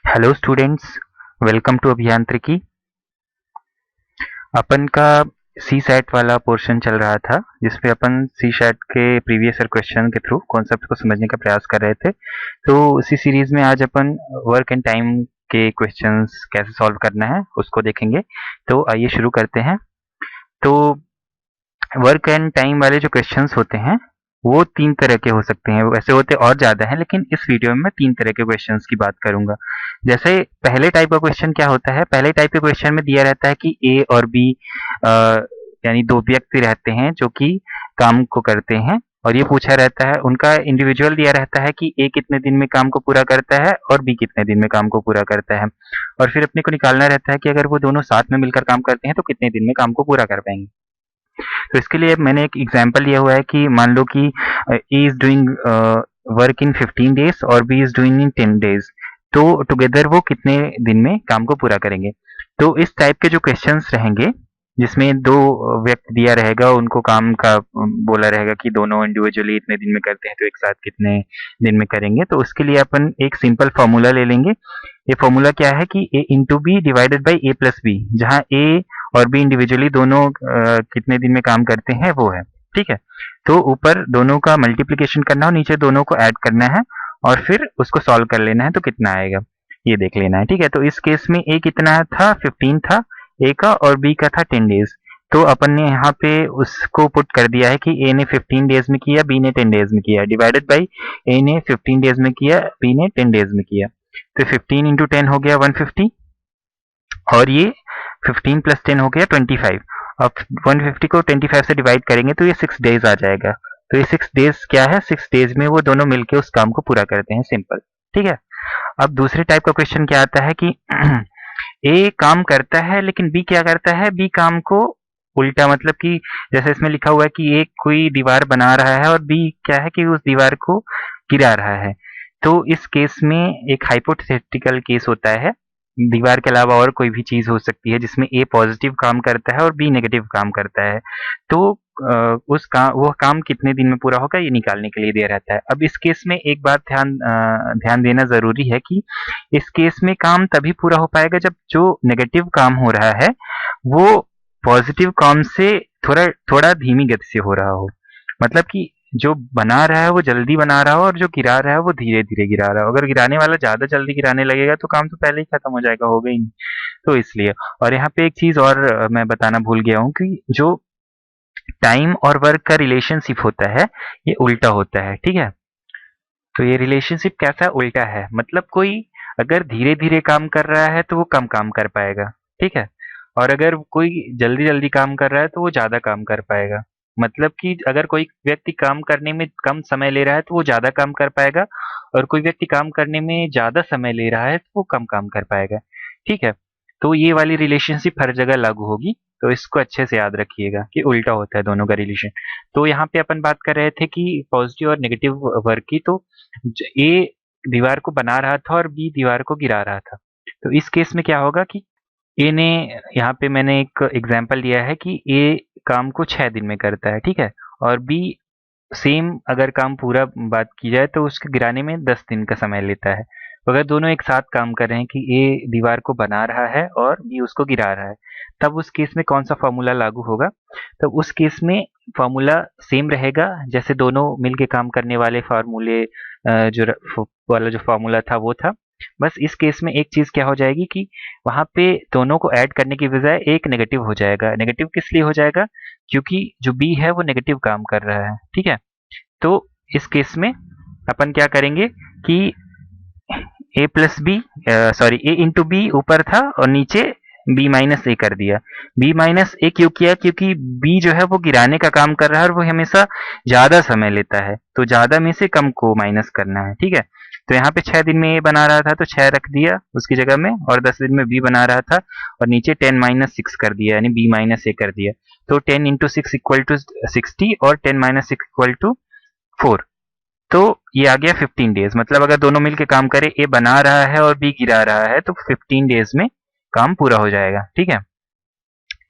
Hello students, welcome to अभियांत्रिकी। अपन का सी set वाला पोर्शन चल रहा था जिसमें अपन सी सेट के प्रीवियस ईयर क्वेश्चन के थ्रू कॉन्सेप्ट को समझने का प्रयास कर रहे थे। तो इसी सीरीज में आज अपन वर्क एंड टाइम के क्वेश्चंस कैसे सॉल्व करना है उसको देखेंगे। तो आइए शुरू करते हैं। तो वर्क एंड टाइम वाले जो क्वेश्चंस होते हैं वो तीन तरह के हो सकते हैं। वैसे होते और ज्यादा हैं, लेकिन इस वीडियो में मैं तीन तरह के क्वेश्चंस की बात करूंगा। जैसे पहले टाइप का क्वेश्चन क्या होता है, पहले टाइप के क्वेश्चन में दिया रहता है कि ए और बी यानी दो व्यक्ति रहते हैं जो कि काम को करते हैं, और ये पूछा रहता है, उनका इंडिविजुअल दिया रहता है कि ए कितने दिन में काम को पूरा करता है और बी कितने दिन में काम को पूरा करता है। और फिर अपने को निकालना रहता है कि अगर वो दोनों साथ में मिलकर काम करते हैं तो कितने दिन में काम को पूरा कर पाएंगे। तो इसके लिए मैंने एक एग्जांपल लिया हुआ है कि मान लो कि A is doing work in 15 days और B is doing in 10 days. तो टुगेदर वो कितने दिन में काम को पूरा करेंगे। तो इस टाइप के जो क्वेश्चंस रहेंगे जिसमें दो व्यक्ति दिया रहेगा, उनको काम का बोला रहेगा कि दोनों इंडिविजुअली इतने दिन में करते हैं तो एक साथ कितने दिन में करेंगे। तो उसके लिए अपन एक सिंपल फॉर्मूला ले लेंगे। ये फॉर्मूला क्या है कि A into B divided by A plus B, जहाँ ए और बी इंडिविजुअली दोनों कितने दिन में काम करते हैं वो है। ठीक है, तो ऊपर दोनों का मल्टीप्लीकेशन करना और नीचे दोनों को ऐड करना है और फिर उसको सॉल्व कर लेना है तो कितना आएगा ये देख लेना है। ठीक है, तो इस केस में ए कितना था, 15 था ए का, और बी का था 10 डेज। तो अपन ने यहाँ पे उसको पुट कर दिया है कि ए ने 15 डेज में किया, बी ने 10 डेज में किया, डिवाइडेड बाई ए ने 15 डेज में किया, बी ने 10 डेज में किया। तो 15 इंटू 10 हो गया 150, और ये 15 प्लस 10 हो गया 25। अब 150 को 25 से डिवाइड करेंगे तो ये 6 डेज आ जाएगा। तो ये 6 डेज क्या है, 6 डेज में वो दोनों मिलके उस काम को पूरा करते हैं, सिंपल। ठीक है, अब दूसरे टाइप का क्वेश्चन क्या आता है कि ए काम करता है लेकिन बी क्या करता है, बी काम को उल्टा, मतलब कि जैसे इसमें लिखा हुआ है कि ए कोई दीवार बना रहा है और बी क्या है कि उस दीवार को गिरा रहा है। तो इस केस में एक हाइपोथेटिकल केस होता है, दीवार के अलावा और कोई भी चीज हो सकती है जिसमें ए पॉजिटिव काम करता है और बी नेगेटिव काम करता है। तो उस काम, वो काम कितने दिन में पूरा होगा ये निकालने के लिए दिया रहता है। अब इस केस में एक बात ध्यान देना जरूरी है कि इस केस में काम तभी पूरा हो पाएगा जब जो नेगेटिव काम हो रहा है वो पॉजिटिव काम से थोड़ा थोड़ा धीमी गति से हो रहा हो। मतलब कि जो बना रहा है वो जल्दी बना रहा हो और जो गिरा रहा है वो धीरे धीरे गिरा रहा हो। अगर गिराने वाला ज्यादा जल्दी गिराने लगेगा तो काम तो पहले ही खत्म हो जाएगा, होगा ही नहीं। तो इसलिए, और यहाँ पे एक चीज और मैं बताना भूल गया हूँ कि जो टाइम और वर्क का रिलेशनशिप होता है ये उल्टा होता है। ठीक है, तो ये रिलेशनशिप कैसा उल्टा है, मतलब कोई अगर धीरे धीरे काम कर रहा है तो वो कम काम कर पाएगा। ठीक है, और अगर कोई जल्दी जल्दी काम कर रहा है तो वो ज्यादा काम कर पाएगा। मतलब कि अगर कोई व्यक्ति काम करने में कम समय ले रहा है तो वो ज्यादा काम कर पाएगा, और कोई व्यक्ति काम करने में ज्यादा समय ले रहा है तो वो कम काम कर पाएगा। ठीक है, तो ये वाली रिलेशनशिप हर जगह लागू होगी। तो इसको अच्छे से याद रखिएगा कि उल्टा होता है दोनों का रिलेशन। तो यहाँ पे अपन बात कर रहे थे कि पॉजिटिव और नेगेटिव वर्क की। तो ए दीवार को बना रहा था और बी दीवार को गिरा रहा था। तो इस केस में क्या होगा कि ए ने, यहाँ पे मैंने एक एग्जांपल दिया है कि ए काम को 6 दिन में करता है। ठीक है, और बी सेम अगर काम पूरा बात की जाए तो उसके गिराने में 10 दिन का समय लेता है। तो अगर दोनों एक साथ काम कर रहे हैं कि ए दीवार को बना रहा है और बी उसको गिरा रहा है, तब उस केस में कौन सा फॉर्मूला लागू होगा। तो उस केस में फॉर्मूला सेम रहेगा जैसे दोनों मिलके काम करने वाले फार्मूले, वाला जो फॉर्मूला था वो था। बस इस केस में एक चीज क्या हो जाएगी कि वहां पे दोनों को ऐड करने की बजाय एक नेगेटिव हो जाएगा। नेगेटिव किस लिए हो जाएगा, क्योंकि जो बी है वो नेगेटिव काम कर रहा है। ठीक है, तो इस केस में अपन क्या करेंगे कि ए प्लस बी, सॉरी ए इंटू बी ऊपर था और नीचे बी माइनस ए कर दिया। बी माइनस ए क्यों किया, क्योंकि बी जो है वो गिराने का काम कर रहा है और वो हमेशा ज्यादा समय लेता है, तो ज्यादा में से कम को माइनस करना है। ठीक है, तो यहाँ पे 6 दिन में ए बना रहा था तो 6 रख दिया उसकी जगह में, और 10 दिन में बी बना रहा था और नीचे 10 माइनस 6 कर दिया, यानी बी माइनस ए कर दिया। तो 10 इंटू 6 इक्वल टू 60 और 10 माइनस 6 इक्वल टू 4। तो ये आ गया 15 डेज। मतलब अगर दोनों मिलके काम करें, ए बना रहा है और बी गिरा रहा है, तो 15 डेज में काम पूरा हो जाएगा। ठीक है,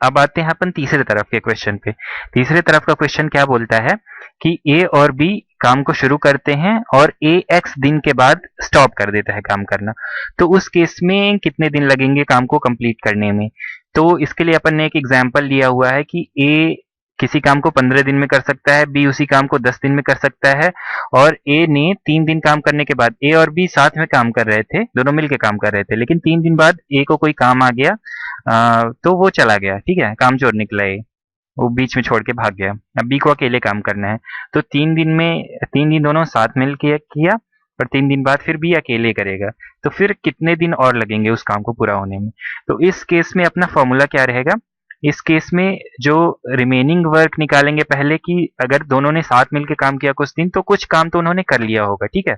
अब आते हैं अपन तीसरे तरफ के क्वेश्चन पे। तीसरे तरफ का क्वेश्चन क्या बोलता है कि ए और बी काम को शुरू करते हैं और ए एक्स दिन के बाद स्टॉप कर देता है काम करना, तो उस केस में कितने दिन लगेंगे काम को कंप्लीट करने में। तो इसके लिए अपन ने एक एग्जांपल लिया हुआ है कि ए किसी काम को 15 दिन में कर सकता है, बी उसी काम को 10 दिन में कर सकता है, और ए ने 3 दिन काम करने के बाद, ए और बी साथ में काम कर रहे थे, दोनों मिलके काम कर रहे थे, लेकिन 3 दिन बाद ए को कोई काम आ गया, तो वो चला गया, ठीक है, काम चोर निकला ए, वो बीच में छोड़ के भाग गया। अब बी को अकेले काम करना है, तो 3 दिन दोनों साथ मिल के किया, और 3 दिन बाद फिर बी अकेले करेगा, तो फिर कितने दिन और लगेंगे उस काम को पूरा होने में। तो इस केस में अपना फॉर्मूला क्या रहेगा, इस केस में जो रिमेनिंग वर्क निकालेंगे पहले, कि अगर दोनों ने साथ मिलकर काम किया कुछ दिन, तो कुछ काम तो उन्होंने कर लिया होगा, ठीक है।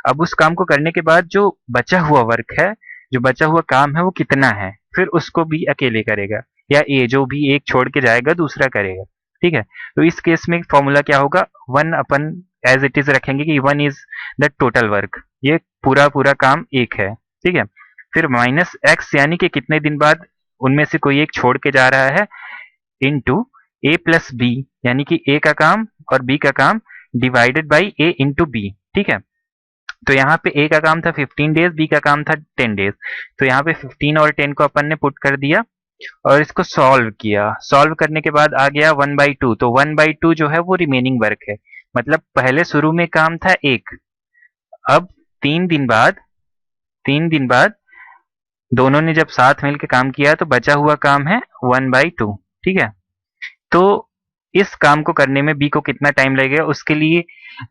अब उस काम को करने के बाद जो बचा हुआ वर्क है, जो बचा हुआ काम है, वो कितना है, फिर उसको भी अकेले करेगा, या ए जो भी एक छोड़ के जाएगा दूसरा करेगा, ठीक है। तो इस केस में फॉर्मूला क्या होगा, 1 अपन एज इट इज रखेंगे कि 1 इज द टोटल वर्क, ये पूरा पूरा काम एक है, ठीक है। फिर माइनस एक्स, यानी कि कितने दिन बाद उनमें से कोई एक छोड़ के जा रहा है, इंटू ए प्लस बी, यानी कि ए का काम और बी का काम divided by A into B, ठीक है। तो यहाँ पे ए का काम था 15 डेज, बी का काम था 10 डेज, तो यहाँ पे 15 और 10 को अपन ने पुट कर दिया और इसको सॉल्व किया। सॉल्व करने के बाद आ गया 1/2, तो 1/2 जो है वो रिमेनिंग वर्क है, मतलब पहले शुरू में काम था एक, अब 3 दिन बाद दोनों ने जब साथ मिलकर काम किया तो बचा हुआ काम है 1/2, ठीक है। तो इस काम को करने में बी को कितना टाइम लगेगा, उसके लिए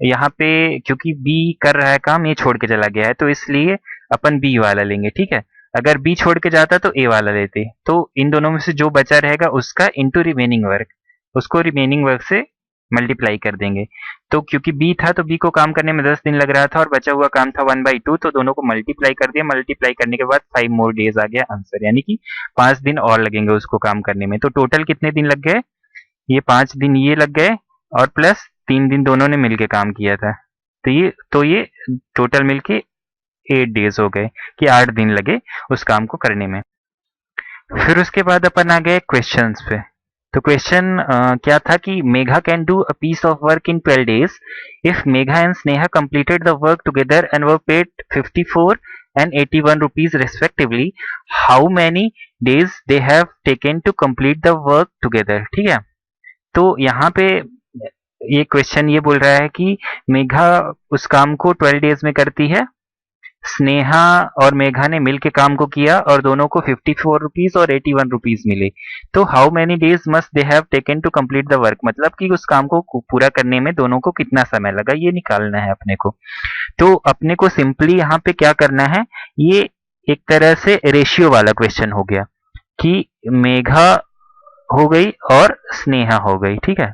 यहाँ पे क्योंकि बी कर रहा है काम, ये छोड़ के चला गया है, तो इसलिए अपन बी वाला लेंगे, ठीक है। अगर बी छोड़ के जाता तो ए वाला लेते, तो इन दोनों में से जो बचा रहेगा उसका इंटू रिमेनिंग वर्क, उसको रिमेनिंग वर्क से मल्टीप्लाई कर देंगे। तो क्योंकि बी था तो बी को काम करने में 10 दिन लग रहा था और बचा हुआ काम था 1/2, तो दोनों को मल्टीप्लाई कर दिया, मल्टीप्लाई करने के बाद 5 मोर डेज आ गया आंसर, यानी कि 5 दिन और लगेंगे उसको काम करने में। तो टोटल कितने दिन लग गए, ये 5 दिन ये लग गए और प्लस 3 दिन दोनों ने मिलके काम किया था, तो ये टोटल मिलके 8 डेज हो गए, कि 8 दिन लगे उस काम को करने में। फिर उसके बाद अपन आ गए क्वेश्चंस पे। तो क्वेश्चन क्या था कि Megha can do a piece of work in 12 days if Megha and Sneha completed the work together and were paid 54 and 81 rupees respectively, how many days they have taken to complete the work together, ठीक है। तो यहाँ पे ये question ये बोल रहा है कि मेघा उस काम को 12 डेज में करती है, स्नेहा और मेघा ने मिलके काम को किया और दोनों को 54 रुपीज और 81 रुपीज मिले। तो how many days must they have taken to complete the work, मतलब कि उस काम को पूरा करने में दोनों को कितना समय लगा, ये निकालना है अपने को। तो अपने को सिंपली यहाँ पे क्या करना है, ये एक तरह से रेशियो वाला क्वेश्चन हो गया कि मेघा हो गई और स्नेहा हो गई, ठीक है,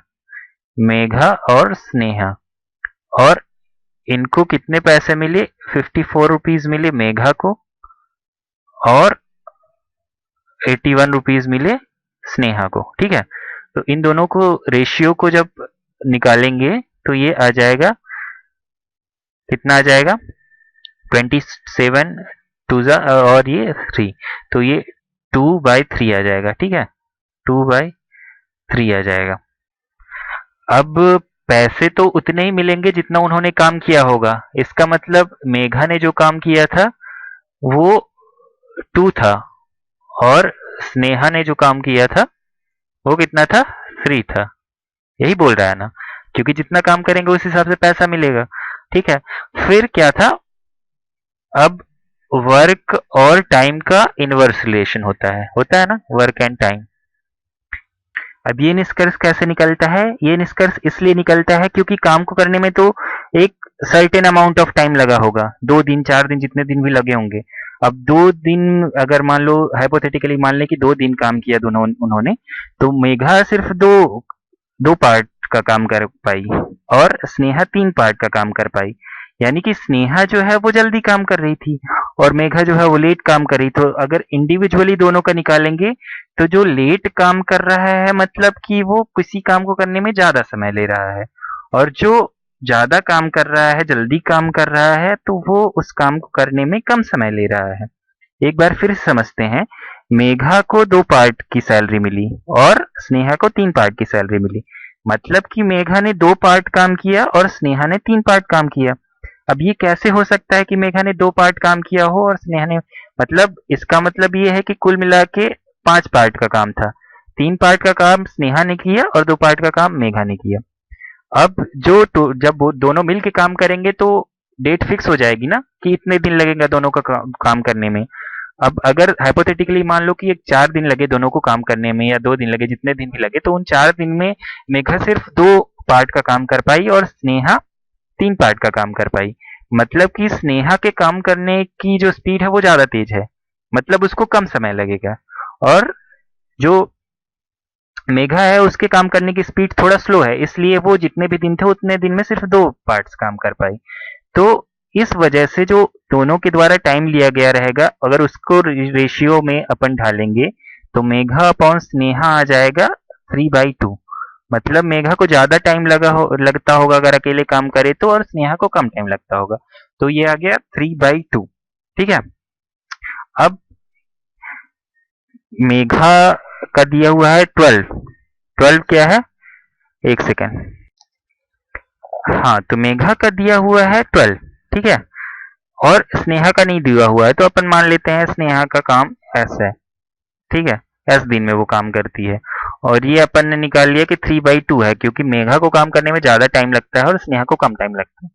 मेघा और स्नेहा, और इनको कितने पैसे मिले, 54 रुपीज मिले मेघा को और 81 रुपीज मिले स्नेहा को, ठीक है। तो इन दोनों को रेशियो को जब निकालेंगे तो ये आ जाएगा, कितना आ जाएगा, 27 और ये 3, तो ये 2/3 आ जाएगा, ठीक है, 2/3 आ जाएगा। अब पैसे तो उतने ही मिलेंगे जितना उन्होंने काम किया होगा, इसका मतलब मेघा ने जो काम किया था वो 2 था और स्नेहा ने जो काम किया था वो कितना था, 3 था, यही बोल रहा है ना, क्योंकि जितना काम करेंगे उस हिसाब से पैसा मिलेगा, ठीक है। फिर क्या था, अब वर्क और टाइम का इनवर्स रिलेशन होता है ना, वर्क एंड टाइम। अब ये निष्कर्ष कैसे निकलता है, ये निष्कर्ष इसलिए निकलता है क्योंकि काम को करने में तो एक सर्टेन अमाउंट ऑफ टाइम लगा होगा, 2 दिन 4 दिन जितने दिन भी लगे होंगे। अब 2 दिन अगर मान लो हाइपोथेटिकली मान ले कि 2 दिन काम किया दोनों उन्होंने, तो मेघा सिर्फ दो पार्ट का काम कर पाई और स्नेहा 3 पार्ट का काम कर पाई, यानी कि स्नेहा जो है वो जल्दी काम कर रही थी और मेघा जो है वो लेट काम कर रही। तो अगर इंडिविजुअली दोनों का निकालेंगे तो जो लेट काम कर रहा है मतलब कि वो किसी काम को करने में ज्यादा समय ले रहा है, और जो ज्यादा काम कर रहा है, जल्दी काम कर रहा है, तो वो उस काम को करने में कम समय ले रहा है। एक बार फिर समझते हैं, मेघा को 2 पार्ट की सैलरी मिली और स्नेहा को 3 पार्ट की सैलरी मिली, मतलब कि मेघा ने 2 पार्ट काम किया और स्नेहा ने 3 पार्ट काम किया। अब ये कैसे हो सकता है कि मेघा ने 2 पार्ट काम किया हो और स्नेहा ने, मतलब इसका मतलब ये है कि कुल मिला के 5 पार्ट का काम था। 3 पार्ट का काम स्नेहा ने किया और 2 पार्ट का काम मेघा ने किया। अब जो तो जब वो दोनों मिल के काम करेंगे तो डेट फिक्स हो जाएगी ना कि इतने दिन लगेगा दोनों का काम करने में। अब अगर हाइपोथेटिकली मान लो कि एक 4 दिन लगे दोनों को काम करने में या 2 दिन लगे, जितने दिन भी लगे, तो उन 4 दिन में मेघा सिर्फ 2 पार्ट का काम कर पाई और स्नेहा 3 पार्ट का काम कर पाई। मतलब कि स्नेहा के काम करने की जो स्पीड है वो ज़्यादा तेज है, मतलब उसको कम समय लगेगा, और जो मेघा है उसके काम करने की स्पीड थोड़ा स्लो है, इसलिए वो जितने भी दिन थे उतने दिन में सिर्फ 2 पार्ट्स काम कर पाई। तो इस वजह से जो दोनों के द्वारा टाइम लिया गया रहेगा, अगर उसको रेशियो में अपन ढालेंगे तो मेघा अपॉन स्नेहा आ जाएगा 3/2। मतलब मेघा को ज्यादा टाइम लगता होगा अगर अकेले काम करे तो, और स्नेहा को कम टाइम लगता होगा। तो ये आ गया 3/2। ठीक है। अब मेघा का दिया हुआ है 12। 12 क्या है, एक सेकेंड। हाँ, तो मेघा का दिया हुआ है 12। ठीक है। और स्नेहा का नहीं दिया हुआ है, तो अपन मान लेते हैं स्नेहा का काम एस है। ठीक है। एस दिन में वो काम करती है। और ये अपन ने निकाल लिया कि 3/2 है, क्योंकि मेघा को काम करने में ज्यादा टाइम लगता है और स्नेहा को कम टाइम लगता है।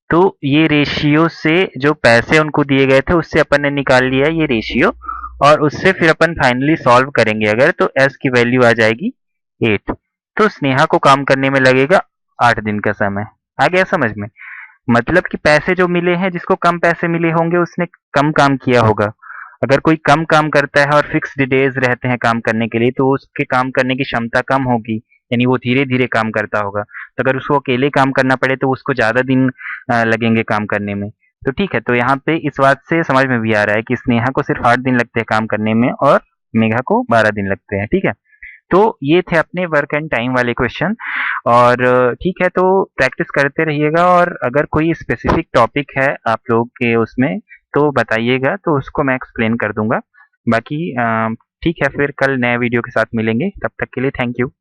तो ये रेशियो से जो पैसे उनको दिए गए थे उससे अपन ने निकाल लिया ये रेशियो, और उससे फिर अपन फाइनली सॉल्व करेंगे अगर, तो एस की वैल्यू आ जाएगी 8। तो स्नेहा को काम करने में लगेगा 8 दिन का समय। आ गया समझ में? मतलब कि पैसे जो मिले हैं, जिसको कम पैसे मिले होंगे उसने कम काम किया होगा। अगर कोई कम काम करता है और फिक्स्ड डेज रहते हैं काम करने के लिए, तो उसके काम करने की क्षमता कम होगी, यानी वो धीरे धीरे काम करता होगा। तो अगर उसको अकेले काम करना पड़े तो उसको ज्यादा दिन लगेंगे काम करने में। तो ठीक है, तो यहाँ पे इस बात से समझ में भी आ रहा है कि स्नेहा को सिर्फ 8 दिन लगते हैं काम करने में और मेघा को 12 दिन लगते हैं। ठीक है। तो ये थे अपने वर्क एंड टाइम वाले क्वेश्चन। और ठीक है, तो प्रैक्टिस करते रहिएगा, और अगर कोई स्पेसिफिक टॉपिक है आप लोग के उसमें तो बताइएगा, तो उसको मैं एक्सप्लेन कर दूंगा। बाकी ठीक है, फिर कल नए वीडियो के साथ मिलेंगे, तब तक के लिए थैंक यू।